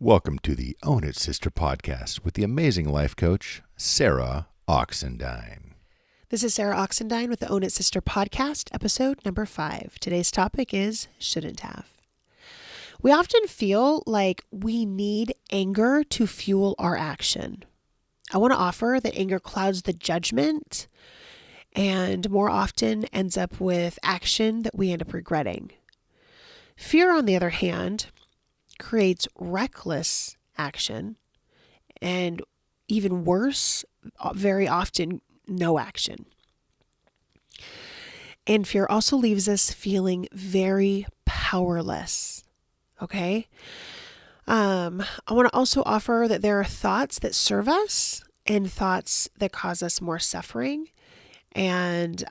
Welcome to the Own It Sister podcast with the amazing life coach, Sarah Oxendine. This is Sarah Oxendine with the Own It Sister podcast, episode number 5. Today's topic is shouldn't have. We often feel like we need anger to fuel our action. I want to offer that anger clouds the judgment and more often ends up with action that we end up regretting. Fear, on the other hand, creates reckless action and even worse, very often no action. And fear also leaves us feeling very powerless. Okay. I want to also offer that there are thoughts that serve us and thoughts that cause us more suffering. And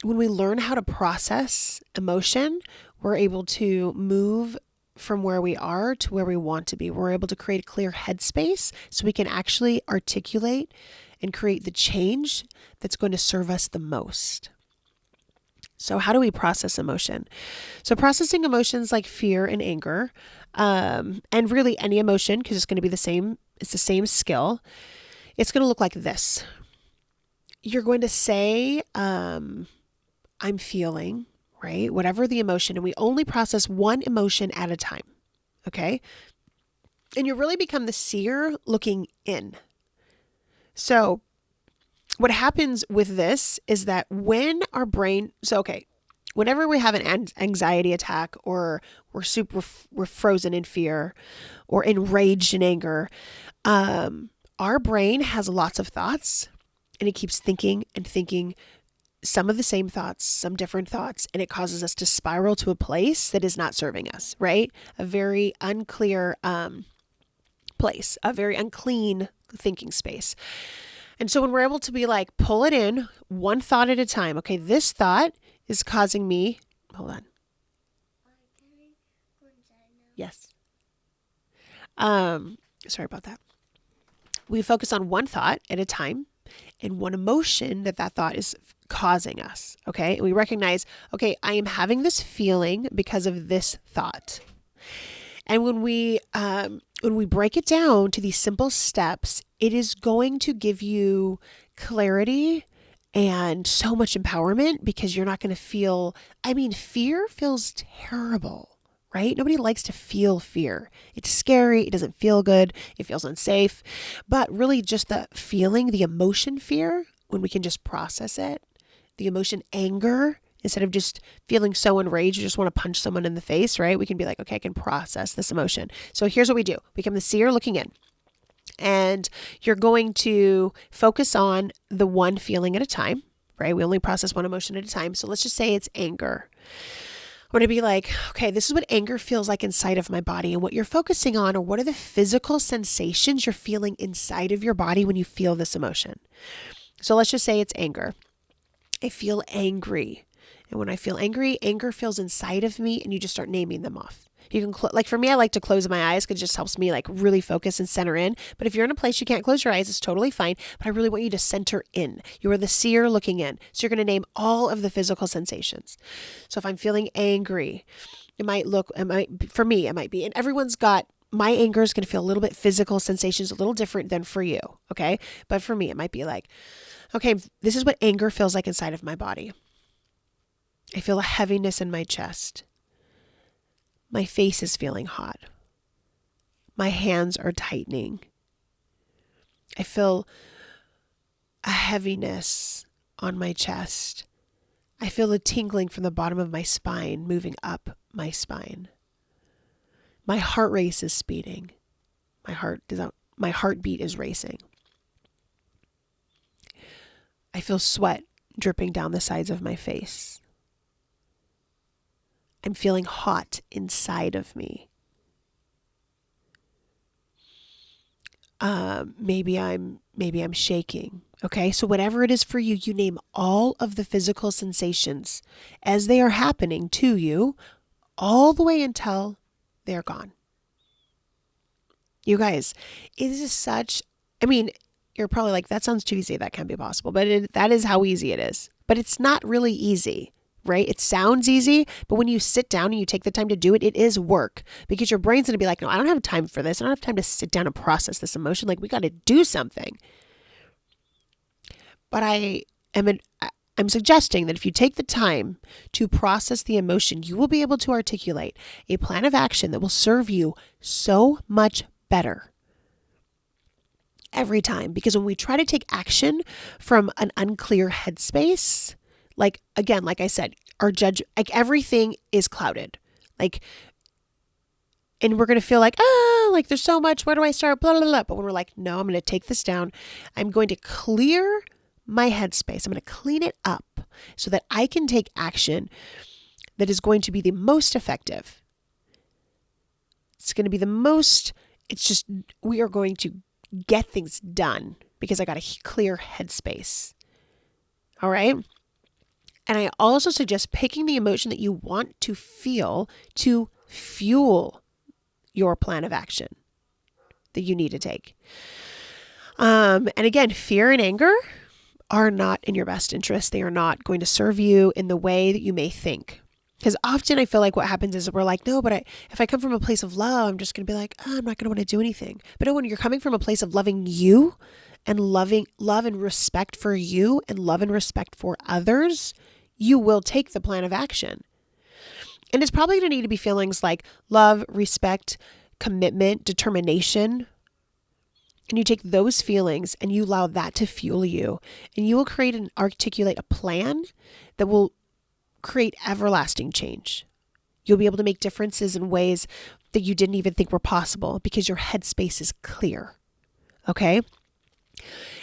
when we learn how to process emotion, we're able to move from where we are to where we want to be. We're able to create a clear headspace so we can actually articulate and create the change that's going to serve us the most. So how do we process emotion? So processing emotions like fear and anger, and really any emotion, because it's going to be the same skill. It's going to look like this. You're going to say, I'm feeling, right? Whatever the emotion, and we only process one emotion at a time. Okay. And you really become the seer looking in. So what happens with this is that when our brain, whenever we have an anxiety attack or we're frozen in fear or enraged in anger, our brain has lots of thoughts and it keeps thinking and thinking some of the same thoughts, some different thoughts, and it causes us to spiral to a place that is not serving us, right? A very unclear place, a very unclean thinking space. And so when we're able to be like, pull it in one thought at a time. Okay, this thought is causing me, hold on. Yes. Sorry about that. We focus on one thought at a time and one emotion that thought is causing us. Okay. And we recognize, okay, I am having this feeling because of this thought. And when we break it down to these simple steps, it is going to give you clarity and so much empowerment because you're not going to feel, fear feels terrible, right? Nobody likes to feel fear. It's scary. It doesn't feel good. It feels unsafe. But really just the feeling, the emotion fear, when we can just process it, the emotion anger, instead of just feeling so enraged, you just want to punch someone in the face, right? We can be like, okay, I can process this emotion. So here's what we do. We become the seer looking in. And you're going to focus on the one feeling at a time, right? We only process one emotion at a time. So let's just say it's anger. I'm going to be like, okay, this is what anger feels like inside of my body. And what you're focusing on, or what are the physical sensations you're feeling inside of your body when you feel this emotion? So let's just say it's anger. I feel angry. And when I feel angry, anger feels inside of me, and you just start naming them off. You can, for me, I like to close my eyes because it just helps me really focus and center in. But if you're in a place you can't close your eyes, it's totally fine. But I really want you to center in. You are the seer looking in. So you're going to name all of the physical sensations. So if I'm feeling angry, for me, it might be, and my anger is going to feel a little bit physical sensations, a little different than for you. Okay. But for me, it might be like, okay, this is what anger feels like inside of my body. I feel a heaviness in my chest. My face is feeling hot. My hands are tightening. I feel a heaviness on my chest. I feel a tingling from the bottom of my spine moving up my spine. My heart rate is speeding. My heartbeat is racing. I feel sweat dripping down the sides of my face. I'm feeling hot inside of me. Maybe I'm shaking. Okay. So whatever it is for you, you name all of the physical sensations as they are happening to you all the way until they're gone. You guys, it is you're probably like, that sounds too easy. That can't be possible. But that is how easy it is. But it's not really easy. right? It sounds easy, but when you sit down and you take the time to do it, it is work, because your brain's going to be like, no, I don't have time for this. I don't have time to sit down and process this emotion. Like, we got to do something. But I'm suggesting that if you take the time to process the emotion, you will be able to articulate a plan of action that will serve you so much better every time. Because when we try to take action from an unclear headspace, like, again, like I said, like, everything is clouded. Like, and we're going to feel like, like, there's so much, where do I start? Blah, blah, blah. But when we're like, no, I'm going to take this down. I'm going to clear my headspace. I'm going to clean it up so that I can take action that is going to be the most effective. It's going to be we are going to get things done because I got a clear headspace. All right. And I also suggest picking the emotion that you want to feel to fuel your plan of action that you need to take. And again, fear and anger are not in your best interest. They are not going to serve you in the way that you may think. Because often I feel like what happens is we're like, no, but if I come from a place of love, I'm just going to be like, I'm not going to want to do anything. But no, when you're coming from a place of loving you and love and respect for you and love and respect for others, you will take the plan of action. And it's probably going to need to be feelings like love, respect, commitment, determination. And you take those feelings and you allow that to fuel you. And you will create and articulate a plan that will create everlasting change. You'll be able to make differences in ways that you didn't even think were possible because your headspace is clear. Okay?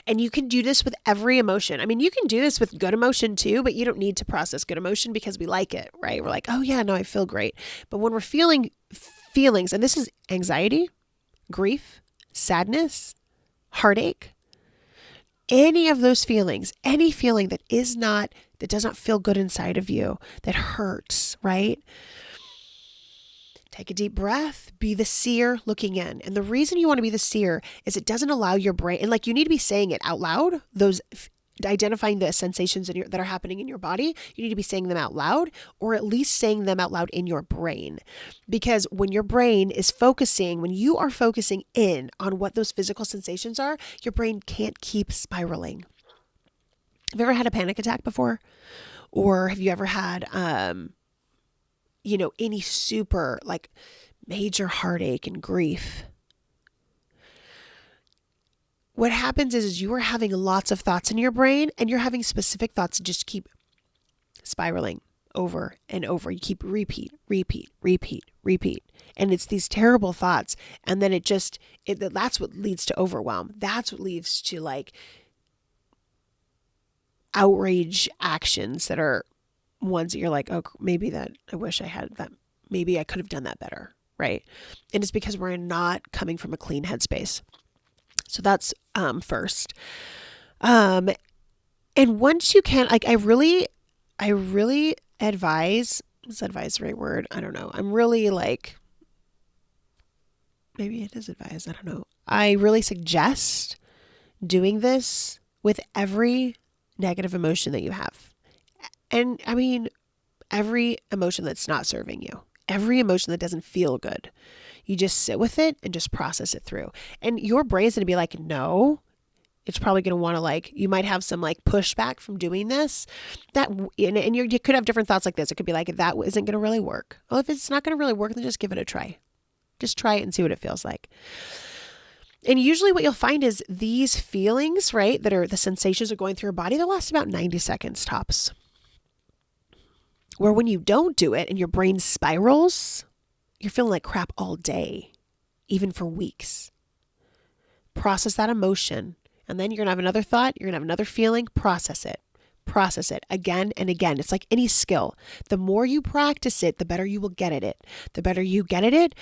And you can do this with every emotion. I mean, you can do this with good emotion too, but you don't need to process good emotion because we like it, right? We're like, oh yeah, no, I feel great. But when we're feeling feelings, and this is anxiety, grief, sadness, heartache, any of those feelings, any feeling that does not feel good inside of you, that hurts, right? Take a deep breath, be the seer looking in. And the reason you want to be the seer is it doesn't allow your brain, and like, you need to be saying it out loud, identifying the sensations that are happening in your body. You need to be saying them out loud, or at least saying them out loud in your brain. Because when your brain is when you are focusing in on what those physical sensations are, your brain can't keep spiraling. Have you ever had a panic attack before? Or have you ever had, any super like major heartache and grief? What happens is you are having lots of thoughts in your brain, and you're having specific thoughts that just keep spiraling over and over. You keep repeat. And it's these terrible thoughts. And then that's what leads to overwhelm. That's what leads to like outrage actions that are ones that you're like, oh, maybe that I wish I had that. Maybe I could have done that better. Right. And it's because we're not coming from a clean headspace. So that's first. And once you can, like, I really advise, is advise the right word? I don't know. I'm really like, maybe it is advise. I don't know. I really suggest doing this with every negative emotion that you have. And I mean, every emotion that's not serving you, every emotion that doesn't feel good. You just sit with it and just process it through. And your brain's going to be like, no, it's probably going to want to you might have some pushback from doing this. And you could have different thoughts like this. It could be like, that isn't going to really work. Well, if it's not going to really work, then just give it a try. Just try it and see what it feels like. And usually what you'll find is these feelings, right, that are the sensations are going through your body, they'll last about 90 seconds tops. Where when you don't do it and your brain spirals, you're feeling like crap all day, even for weeks. Process that emotion. And then you're going to have another thought. You're going to have another feeling. Process it. Process it again and again. It's like any skill. The more you practice it, the better you will get at it. The better you get at it.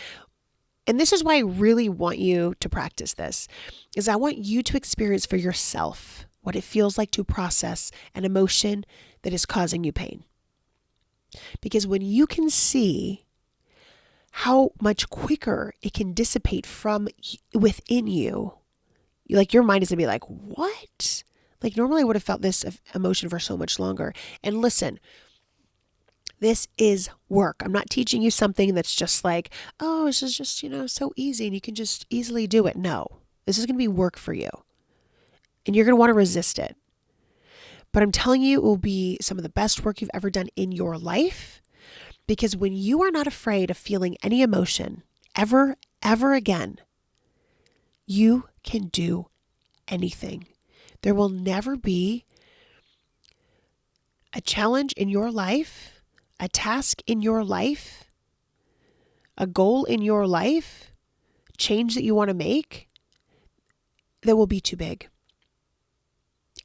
And this is why I really want you to practice this, is I want you to experience for yourself what it feels like to process an emotion that is causing you pain. Because when you can see how much quicker it can dissipate from within you, like, your mind is going to be like, what? Like, normally I would have felt this emotion for so much longer. And listen, This is work. I'm not teaching you something that's just like, oh, this is just, so easy and you can just easily do it. No, this is going to be work for you and you're going to want to resist it. But I'm telling you, it will be some of the best work you've ever done in your life, because when you are not afraid of feeling any emotion ever again, you can do anything. There will never be a challenge in your life, a task in your life, a goal in your life, change that you want to make that will be too big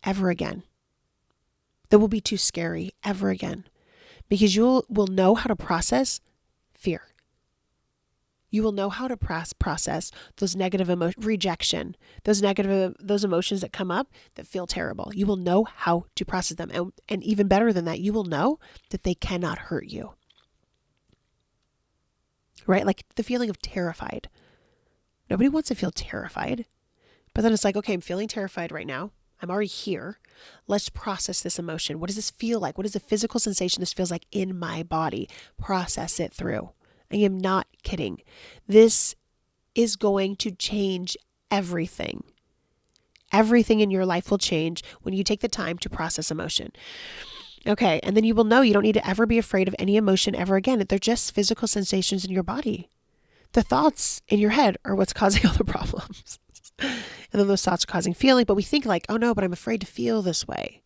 ever again. That will be too scary ever again, because you will know how to process fear. You will know how to process those negative rejection, those emotions that come up that feel terrible. You will know how to process them. And even better than that, you will know that they cannot hurt you. Right? Like the feeling of terrified. Nobody wants to feel terrified. But then it's like, okay, I'm feeling terrified right now. I'm already here. Let's process this emotion. What does this feel like? What is the physical sensation this feels like in my body? Process it through. I am not kidding. This is going to change everything. Everything in your life will change when you take the time to process emotion. Okay, and then you will know you don't need to ever be afraid of any emotion ever again. They're just physical sensations in your body. The thoughts in your head are what's causing all the problems. And then those thoughts are causing feeling, but we think like, oh no, but I'm afraid to feel this way.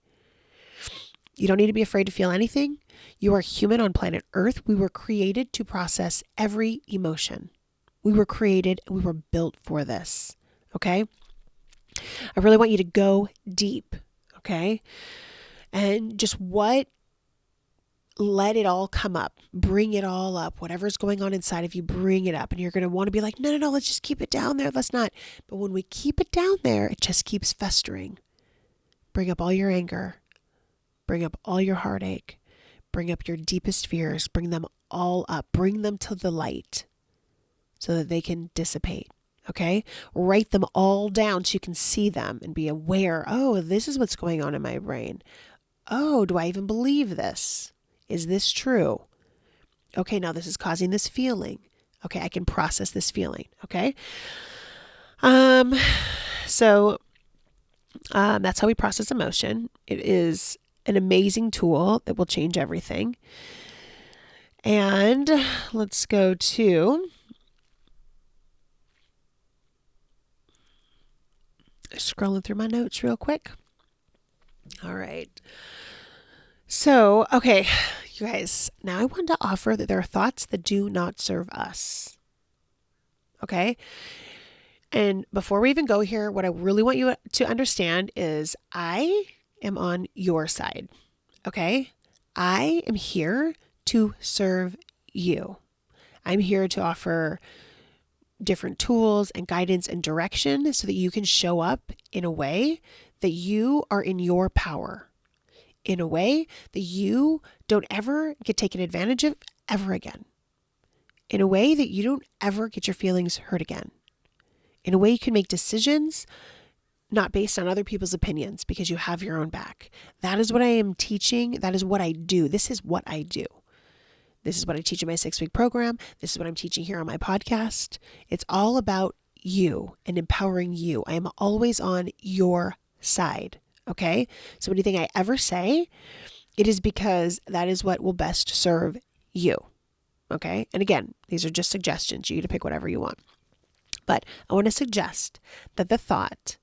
You don't need to be afraid to feel anything. You are human on planet Earth. We were created to process every emotion. We were created, we were built for this. Okay? I really want you to go deep. Okay? And just let it all come up. Bring it all up. Whatever's going on inside of you, bring it up. And you're going to want to be like, no, let's just keep it down there. Let's not. But when we keep it down there, it just keeps festering. Bring up all your anger. Bring up all your heartache. Bring up your deepest fears. Bring them all up. Bring them to the light so that they can dissipate. Okay? Write them all down so you can see them and be aware. Oh, this is what's going on in my brain. Oh, do I even believe this? Is this true? Okay, now this is causing this feeling. Okay, I can process this feeling. Okay? So that's how we process emotion. It is an amazing tool that will change everything. And let's go to scrolling through my notes real quick. All right. So, okay, you guys, now I want to offer that there are thoughts that do not serve us. Okay? And before we even go here, what I really want you to understand is I am on your side. Okay? I am here to serve you. I'm here to offer different tools and guidance and direction so that you can show up in a way that you are in your power, in a way that you don't ever get taken advantage of ever again, in a way that you don't ever get your feelings hurt again, in a way you can make decisions not based on other people's opinions because you have your own back. That is what I am teaching. That is what I do. This is what I do. This is what I teach in my 6-week program. This is what I'm teaching here on my podcast. It's all about you and empowering you. I am always on your side. Okay? So anything I ever say, it is because that is what will best serve you. Okay? And again, these are just suggestions. You get to pick whatever you want. But I want to suggest that the thought,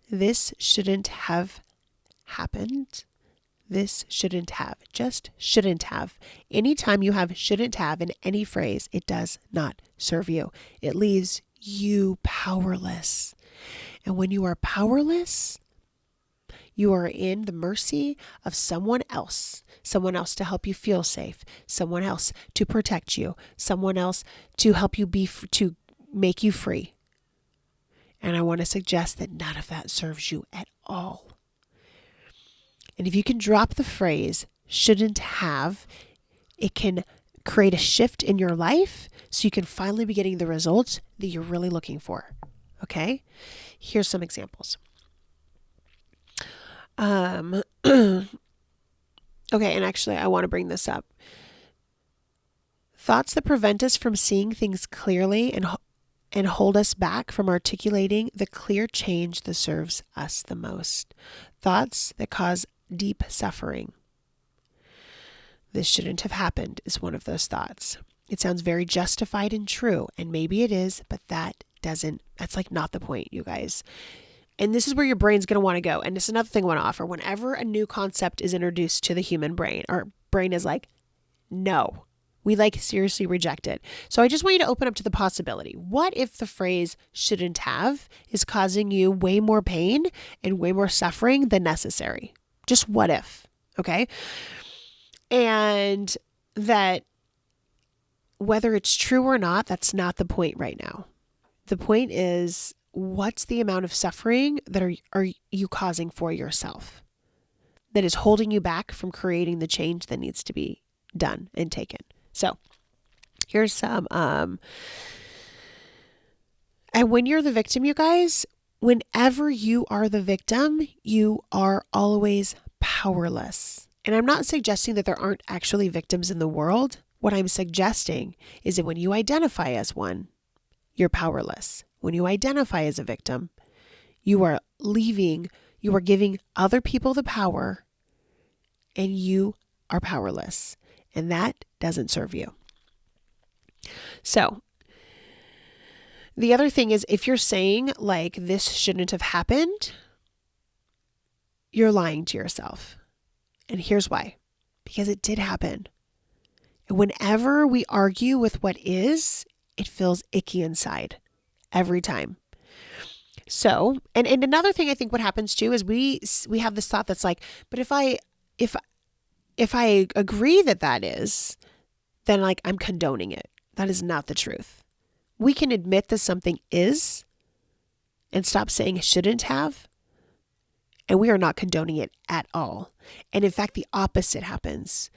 this shouldn't have happened, this shouldn't have, just shouldn't have. Anytime you have shouldn't have in any phrase, it does not serve you. It leaves you powerless. And when you are powerless, you are in the mercy of someone else to help you feel safe, someone else to protect you, someone else to help you to make you free. And I want to suggest that none of that serves you at all. And if you can drop the phrase shouldn't have, it can create a shift in your life so you can finally be getting the results that you're really looking for. Okay? Here's some examples. Okay, and actually I want to bring this up. Thoughts that prevent us from seeing things clearly and hold us back from articulating the clear change that serves us the most. Thoughts that cause deep suffering. This shouldn't have happened is one of those thoughts. It sounds very justified and true, and maybe it is, but that's like not the point, you guys. And this is where your brain's going to want to go. And this is another thing I want to offer. Whenever a new concept is introduced to the human brain, our brain is like, no, we like seriously reject it. So I just want you to open up to the possibility. What if the phrase shouldn't have is causing you way more pain and way more suffering than necessary? Just what if, okay? And that whether it's true or not, that's not the point right now. The point is, what's the amount of suffering that are you causing for yourself that is holding you back from creating the change that needs to be done and taken? So here's some, and when you're the victim, you guys, whenever you are the victim, you are always powerless. And I'm not suggesting that there aren't actually victims in the world. What I'm suggesting is that when you identify as one, you're powerless. When you identify as a victim, you are giving other people the power, and you are powerless. And that doesn't serve you. So the other thing is, if you're saying like this shouldn't have happened, you're lying to yourself. And here's why. Because it did happen. And whenever we argue with what is, it feels icky inside every time. So, and another thing I think what happens too is we have this thought that's like, but if I agree that is, then like I'm condoning it. That is not the truth. We can admit that something is and stop saying shouldn't have, and we are not condoning it at all. And in fact, the opposite happens.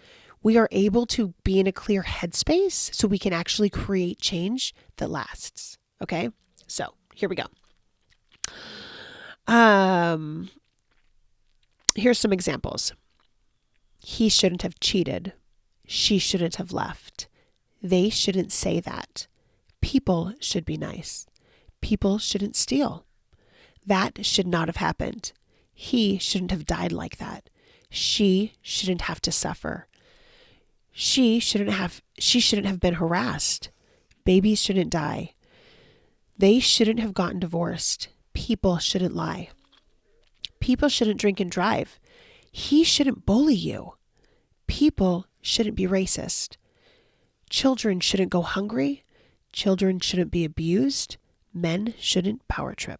We are able to be in a clear headspace so we can actually create change that lasts. Okay? So here we go. Here's some examples. He shouldn't have cheated. She shouldn't have left. They shouldn't say that. People should be nice. People shouldn't steal. That should not have happened. He shouldn't have died like that. She shouldn't have to suffer. She shouldn't have been harassed. Babies shouldn't die. They shouldn't have gotten divorced. People shouldn't lie. People shouldn't drink and drive. He shouldn't bully you. People shouldn't be racist. Children shouldn't go hungry. Children shouldn't be abused. Men shouldn't power trip.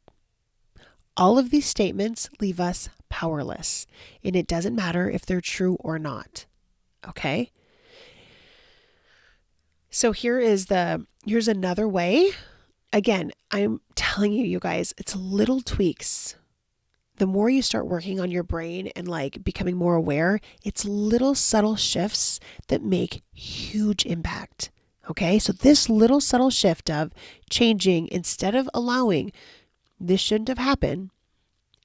All of these statements leave us powerless, and it doesn't matter if they're true or not. Okay? So here's another way. Again, I'm telling you, you guys, it's little tweaks. The more you start working on your brain and like becoming more aware, it's little subtle shifts that make huge impact. Okay? So this little subtle shift of changing, instead of allowing this shouldn't have happened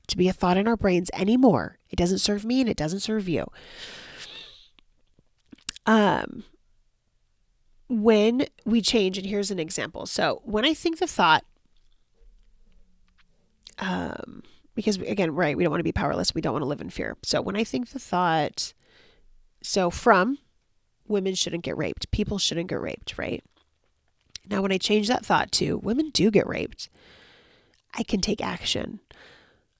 to be a thought in our brains anymore. It doesn't serve me and it doesn't serve you. When we change, and here's an example. So when I think the thought, because again, right, we don't want to be powerless. We don't want to live in fear. So when I think the thought, from women shouldn't get raped, people shouldn't get raped, right? Now, when I change that thought to women do get raped, I can take action.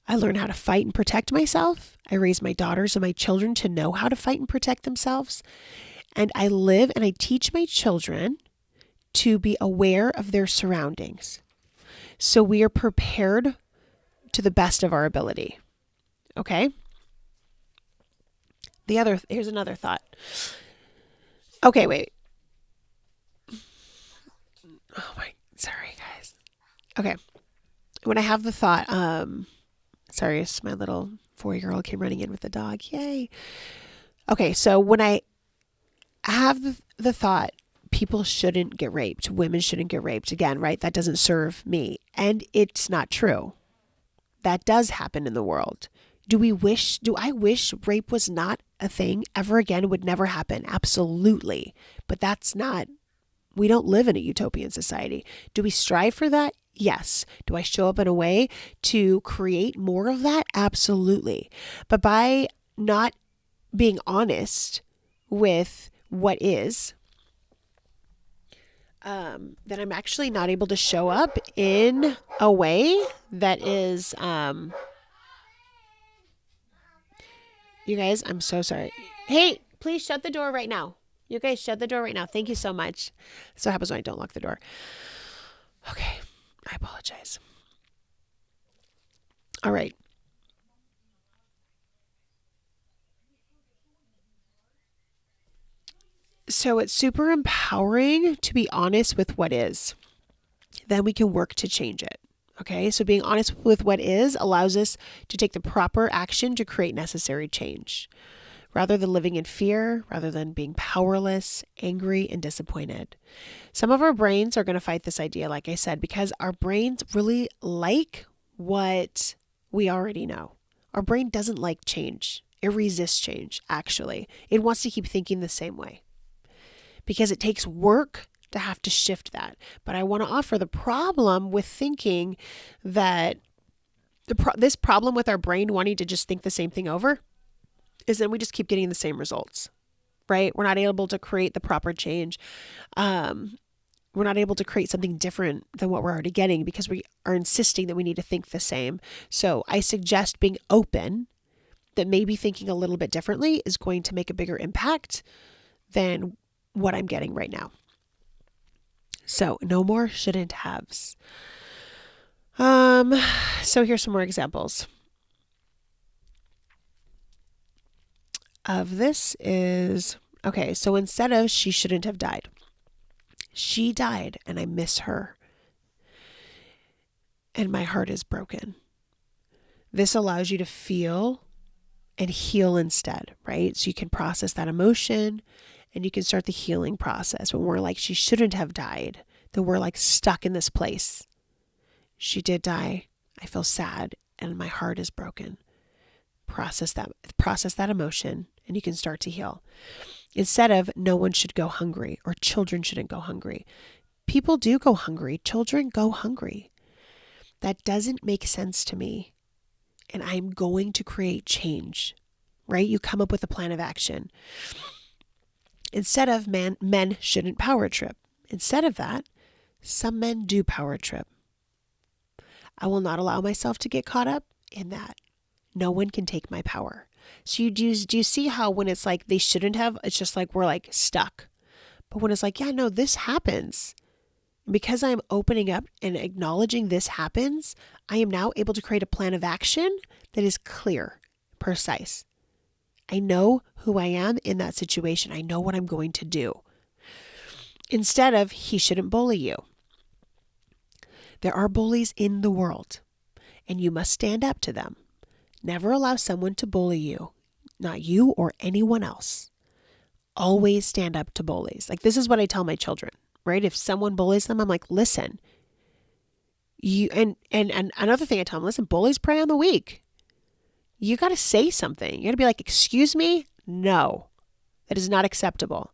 I learn how to fight and protect myself. I raise my daughters and my children to know how to fight and protect themselves. And I live and I teach my children to be aware of their surroundings. So we are prepared to the best of our ability. Okay? Here's another thought. Okay, wait. Sorry guys. Okay. When I have the thought, sorry, it's my little 4-year-old came running in with the dog. Yay. Okay, so when I have the thought, people shouldn't get raped, women shouldn't get raped, again, right? That doesn't serve me. And it's not true. That does happen in the world. Do I wish rape was not a thing ever again, would never happen? Absolutely. But that's not We don't live in a utopian society. Do we strive for that? Yes. Do I show up in a way to create more of that? Absolutely. But by not being honest with what is, then I'm actually not able to show up in a way that is, you guys, I'm so sorry. Hey, please shut the door right now. You guys shut the door right now. Thank you so much. So happens when I don't lock the door. Okay. I apologize. All right. So it's super empowering to be honest with what is. Then we can work to change it. Okay. So being honest with what is allows us to take the proper action to create necessary change. Rather than living in fear, rather than being powerless, angry, and disappointed. Some of our brains are going to fight this idea, like I said, because our brains really like what we already know. Our brain doesn't like change. It resists change, actually. It wants to keep thinking the same way because it takes work to have to shift that. But I want to offer the problem with thinking that this problem with our brain wanting to just think the same thing over is then we just keep getting the same results, right? We're not able to create the proper change. We're not able to create something different than what we're already getting because we are insisting that we need to think the same. So I suggest being open that maybe thinking a little bit differently is going to make a bigger impact than what I'm getting right now. So no more shouldn't haves. So here's some more examples of this is, okay, so instead of she shouldn't have died, she died and I miss her. And my heart is broken. This allows you to feel and heal instead, right? So you can process that emotion and you can start the healing process. When we're like, she shouldn't have died, then we're like stuck in this place. She did die. I feel sad and my heart is broken. Process that emotion and you can start to heal. Instead of no one should go hungry or children shouldn't go hungry. People do go hungry. Children go hungry. That doesn't make sense to me. And I'm going to create change, right? You come up with a plan of action. Instead of men shouldn't power trip. Instead of that, some men do power trip. I will not allow myself to get caught up in that. No one can take my power. So do you see how when it's like they shouldn't have, it's just like we're like stuck. But when it's like, yeah, no, this happens. Because I'm opening up and acknowledging this happens, I am now able to create a plan of action that is clear, precise. I know who I am in that situation. I know what I'm going to do. Instead of, he shouldn't bully you. There are bullies in the world, and you must stand up to them. Never allow someone to bully you, not you or anyone else. Always stand up to bullies. Like this is what I tell my children, right? If someone bullies them, I'm like, listen, and another thing I tell them, listen, bullies prey on the weak. You got to say something. You got to be like, excuse me? No, that is not acceptable.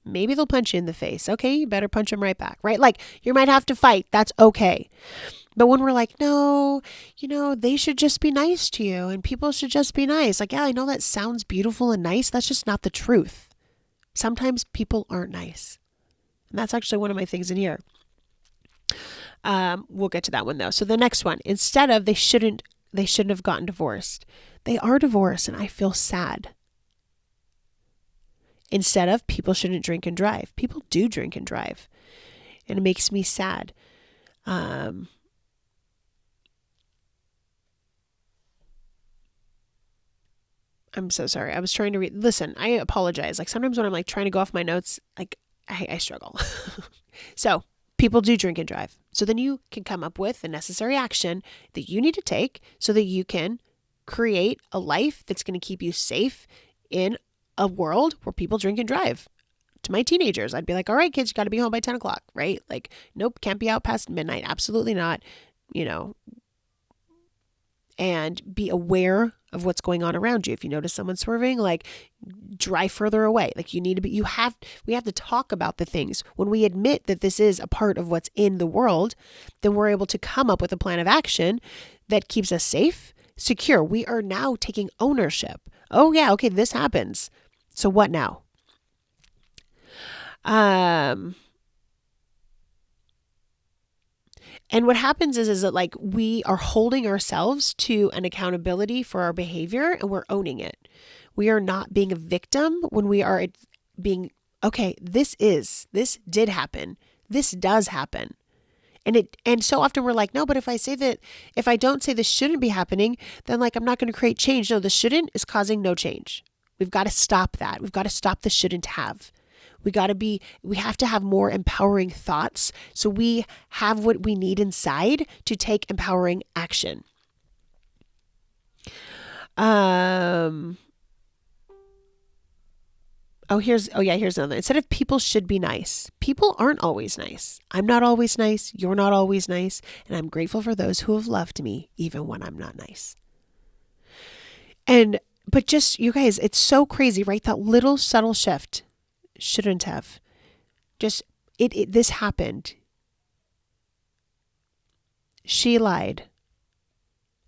Maybe they'll punch you in the face. Okay, you better punch them right back, right? Like you might have to fight. That's okay. But when we're like, no, they should just be nice to you and people should just be nice. Like, yeah, I know that sounds beautiful and nice. That's just not the truth. Sometimes people aren't nice. And that's actually one of my things in here. We'll get to that one though. So the next one, instead of they shouldn't have gotten divorced. They are divorced and I feel sad. Instead of people shouldn't drink and drive. People do drink and drive. And it makes me sad. I'm so sorry. I was trying to read. Listen, I apologize. Like sometimes when I'm like trying to go off my notes, like I struggle. So people do drink and drive. So then you can come up with the necessary action that you need to take so that you can create a life that's going to keep you safe in a world where people drink and drive. To my teenagers, I'd be like, all right, kids, you got to be home by 10 o'clock, right? Like, nope, can't be out past midnight. Absolutely not. and be aware of what's going on around you. If you notice someone swerving, like drive further away. Like we have to talk about the things. When we admit that this is a part of what's in the world, then we're able to come up with a plan of action that keeps us safe, secure. We are now taking ownership. Oh yeah, okay, this happens. So what now? And what happens is that like we are holding ourselves to an accountability for our behavior and we're owning it. We are not being a victim when we are being, okay, this did happen. This does happen. And so often we're like, no, but if I don't say this shouldn't be happening, then like I'm not going to create change. No, the shouldn't is causing no change. We've got to stop that. We've got to stop the shouldn't have. We have to have more empowering thoughts so we have what we need inside to take empowering action. Here's another. Instead of people should be nice, people aren't always nice. I'm not always nice. You're not always nice. And I'm grateful for those who have loved me, even when I'm not nice. But just, you guys, it's so crazy, right? That little subtle shift. Shouldn't have. Just, this happened. She lied.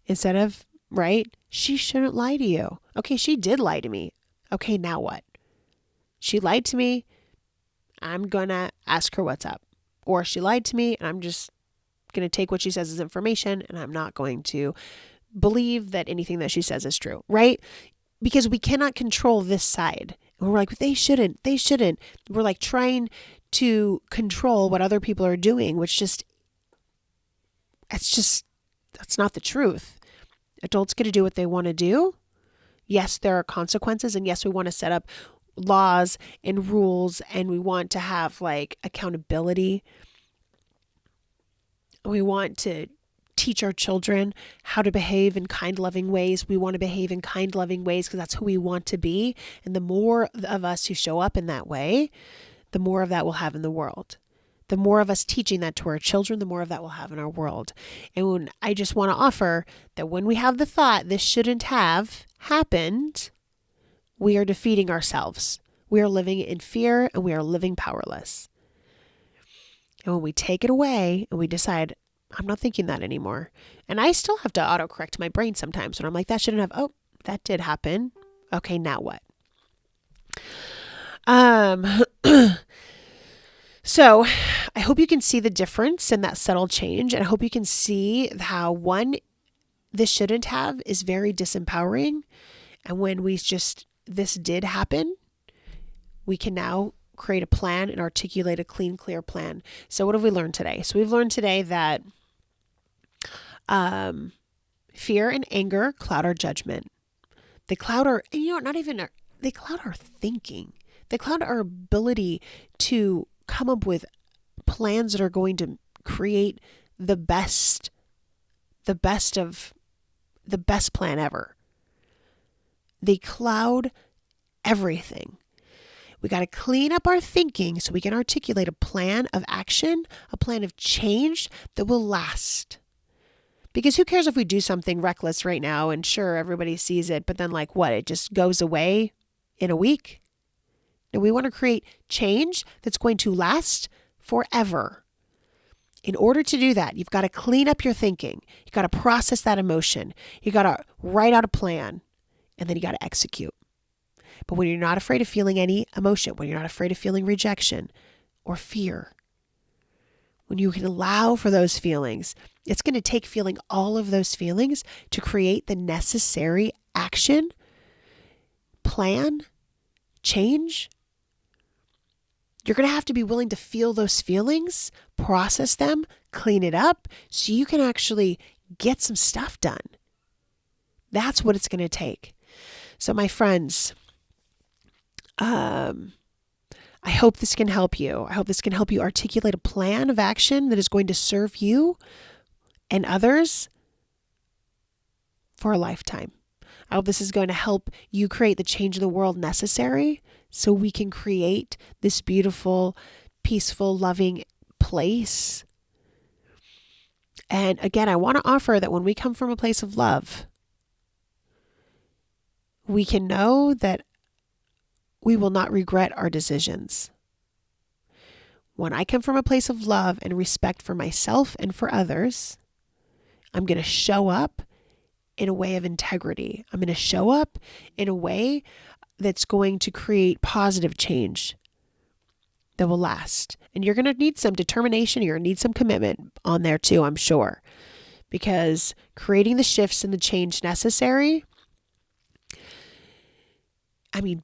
Instead of, right? She shouldn't lie to you. Okay, she did lie to me. Okay, now what? She lied to me. I'm going to ask her what's up. Or she lied to me and I'm just going to take what she says as information and I'm not going to believe that anything that she says is true, right? Because we cannot control this side. And we're like, they shouldn't. We're like trying to control what other people are doing, which that's not the truth. Adults get to do what they want to do. Yes, there are consequences. And yes, we want to set up laws and rules and we want to have like accountability. We want to teach our children how to behave in kind, loving ways. We want to behave in kind, loving ways because that's who we want to be. And the more of us who show up in that way, the more of that we'll have in the world. The more of us teaching that to our children, the more of that we'll have in our world. And when I just want to offer that when we have the thought, this shouldn't have happened, we are defeating ourselves. We are living in fear and we are living powerless. And when we take it away and we decide, I'm not thinking that anymore. And I still have to autocorrect my brain sometimes when I'm like, that shouldn't have, oh, that did happen. Okay, now what? So I hope you can see the difference in that subtle change. And I hope you can see how this shouldn't have is very disempowering. And when this did happen, we can now create a plan and articulate a clean, clear plan. So what have we learned today? So we've learned today that fear and anger cloud our judgment. They cloud our, they cloud our thinking. They cloud our ability to come up with plans that are going to create the best plan ever. They cloud everything. We got to clean up our thinking so we can articulate a plan of action, a plan of change that will last. Because who cares if we do something reckless right now and sure, everybody sees it, but then like what? It just goes away in a week? And we want to create change that's going to last forever. In order to do that, you've got to clean up your thinking. You've got to process that emotion. You got to write out a plan and then you got to execute. But when you're not afraid of feeling any emotion, when you're not afraid of feeling rejection or fear, when you can allow for those feelings, it's going to take feeling all of those feelings to create the necessary action, plan, change. You're going to have to be willing to feel those feelings, process them, clean it up, so you can actually get some stuff done. That's what it's going to take. So my friends, I hope this can help you. I hope this can help you articulate a plan of action that is going to serve you and others for a lifetime. I hope this is going to help you create the change in the world necessary so we can create this beautiful, peaceful, loving place And again, I want to offer that when we come from a place of love, we can know that we will not regret our decisions. When I come from a place of love and respect for myself and for others, I'm going to show up in a way of integrity. I'm going to show up in a way that's going to create positive change that will last. And you're going to need some determination. You're going to need some commitment on there too, I'm sure, because creating the shifts and the change necessary,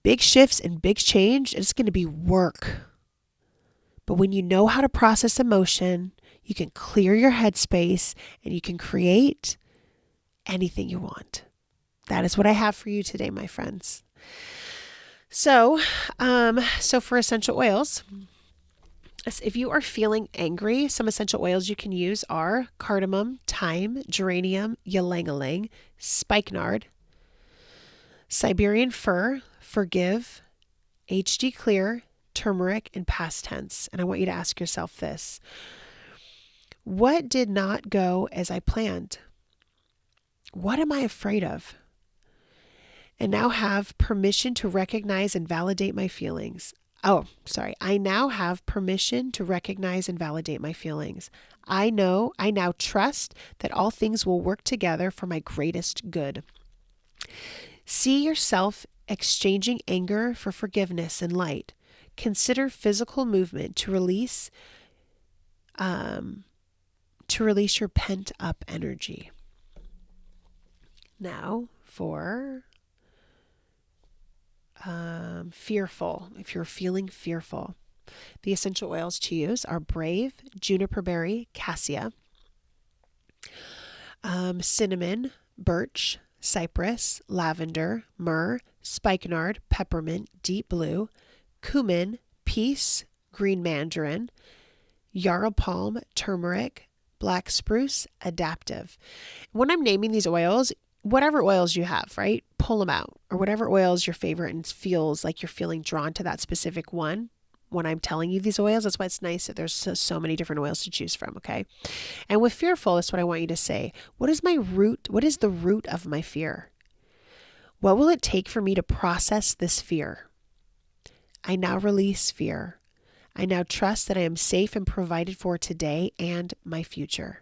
big shifts and big change, it's going to be work. But when you know how to process emotion, you can clear your headspace and you can create anything you want. That is what I have for you today, my friends. So for essential oils, if you are feeling angry, some essential oils you can use are cardamom, thyme, geranium, ylang-ylang, spikenard, Siberian fir, forgive, HD clear, turmeric, and past tense. And I want you to ask yourself this: what did not go as I planned? What am I afraid of? And now have permission to recognize and validate my feelings. I now have permission to recognize and validate my feelings. I now trust that all things will work together for my greatest good. See yourself exchanging anger for forgiveness and light. Consider physical movement to release your pent-up energy. Now for fearful. If you're feeling fearful, the essential oils to use are brave, juniper berry, cassia, cinnamon, birch, cypress, lavender, myrrh, spikenard, peppermint, deep blue, cumin, peace, green mandarin, yarrow palm, turmeric, black spruce, adaptive. When I'm naming these oils, whatever oils you have, right? Pull them out, or whatever oils your favorite and feels like you're feeling drawn to that specific one. When I'm telling you these oils, that's why it's nice that there's so many different oils to choose from, okay? And with fearful, that's what I want you to say. What is my root? What is the root of my fear? What will it take for me to process this fear? I now release fear. I now trust that I am safe and provided for today and my future.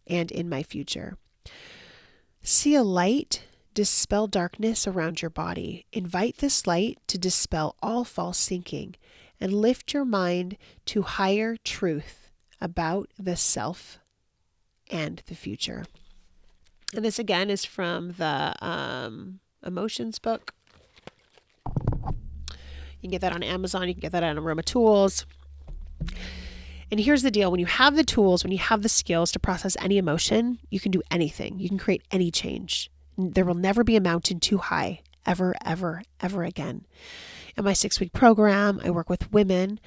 And in my future. See a light dispel darkness around your body. Invite this light to dispel all false thinking and lift your mind to higher truth about the self and the future. And this again is from the Emotions book. You can get that on Amazon. You can get that on Aroma Tools. And here's the deal. When you have the tools, when you have the skills to process any emotion, you can do anything. You can create any change. There will never be a mountain too high, ever, ever, ever again. In my 6-week program, I work with women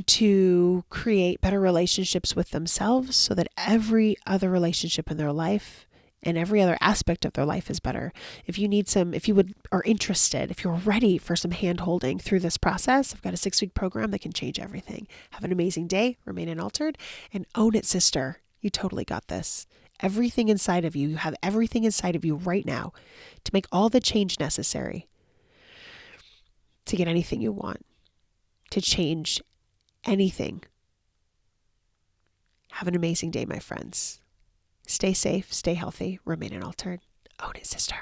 to create better relationships with themselves so that every other relationship in their life and every other aspect of their life is better. If you are interested, if you're ready for some hand holding through this process, I've got a 6-week program that can change everything. Have an amazing day, remain unaltered, and own it, sister. You totally got this. Everything inside of you, you have everything inside of you right now to make all the change necessary to get anything you want, to change anything. Have an amazing day, my friends. Stay safe, stay healthy, remain unaltered. Own it, sister.